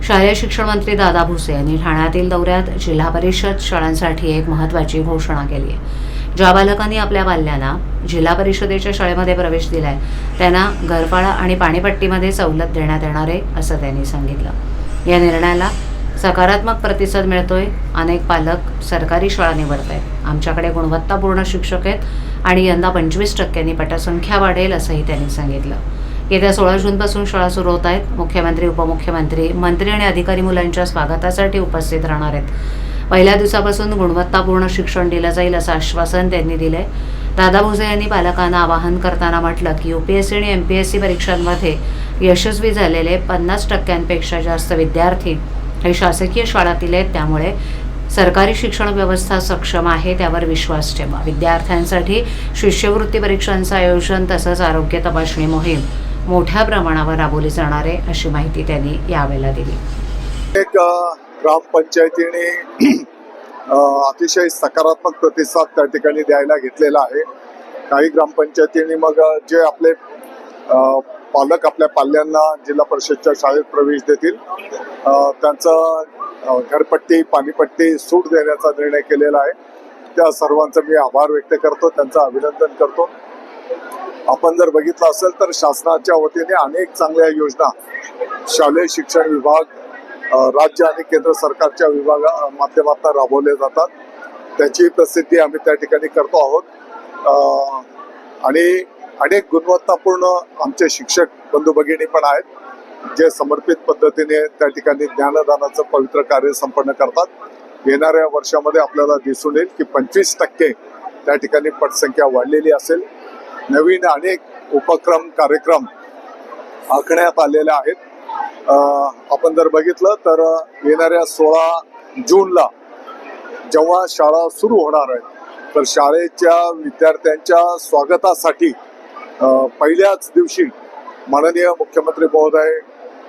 शालेय शिक्षण मंत्री दादा भुसे यांनी ठाण्यातील दौऱ्यात जिल्हा परिषद शाळांसाठी एक महत्त्वाची घोषणा केली आहे। ज्या बालकांनी आपल्या बाल्यांना जिल्हा परिषदेच्या शाळेमध्ये प्रवेश दिलाय त्यांना घरफाळा आणि पाणीपट्टीमध्ये सवलत देण्यात येणार आहे असं त्यांनी सांगितलं। या निर्णयाला सकारात्मक प्रतिसाद मिळतोय। अनेक पालक सरकारी शाळा निवडत आहेत। आमच्याकडे गुणवत्तापूर्ण शिक्षक आहेत आणि यंदा 25% पटसंख्या वाढेल असंही त्यांनी सांगितलं। येत्या 16 जूनपासून शाळा सुरू होत आहेत। मुख्यमंत्री, उपमुख्यमंत्री, मंत्री आणि अधिकारी मुलांच्या स्वागतासाठी उपस्थित राहणार आहेत। पहिल्या दिवसापासून गुणवत्तापूर्ण शिक्षण दिलं जाईल असं आश्वासन त्यांनी दिलंय। दादा भुसे यांनी पालकांना आवाहन करताना म्हटलं की UPSC आणि MPSC परीक्षांमध्ये यशस्वी झालेले 50%पेक्षा जास्त विद्यार्थी हे शासकीय शाळातील आहेत। त्यामुळे सरकारी शिक्षण व्यवस्था सक्षम आहे, त्यावर विश्वास ठेवा। विद्यार्थ्यांसाठी शिष्यवृत्ती परीक्षांचं आयोजन तसंच आरोग्य तपासणी मोहीम मोठ्या प्रमाणावर राबवली जाणार आहे अशी माहिती त्यांनी यावेळेला दिली। एक ग्रामपंचायतीने अतिशय सकारात्मक प्रतिसाद त्या ठिकाणी द्यायला घेतलेला आहे। काही ग्रामपंचायतींनी मग जे आपले पालक आपल्या पाल्यांना जिल्हा परिषदच्या शाळेत प्रवेश देतील त्यांचं घरपट्टी, पाणीपट्टी सूट देण्याचा निर्णय केलेला आहे। त्या सर्वांचा मी आभार व्यक्त करतो, त्यांचं अभिनंदन करतो। आपण जर बघितलं असेल तर शासनाच्या वतीने अनेक चांगल्या योजना शालेय शिक्षण विभाग, राज्य आणि केंद्र सरकारच्या माध्यमातून राबवले जातात। त्याची प्रसिद्धी आम्ही त्या ठिकाणी करतो आहोत आणि अनेक गुणवत्तापूर्ण आमचे शिक्षक बंधू भगिनी पण आहेत जे समर्पित पद्धतीने त्या ठिकाणी ज्ञानदानाचं पवित्र कार्य संपन्न करतात। येणाऱ्या वर्षामध्ये आपल्याला दिसून येईल की 25% त्या ठिकाणी पटसंख्या वाढलेली असेल। नवीन अनेक उपक्रम, कार्यक्रम आखण्यात आलेले आहेत। आपण जर बघितलं तर येणाऱ्या 16 जूनला जेव्हा शाळा सुरू होणार आहेत तर शाळेच्या विद्यार्थ्यांच्या स्वागतासाठी पहिल्याच दिवशी माननीय मुख्यमंत्री महोदय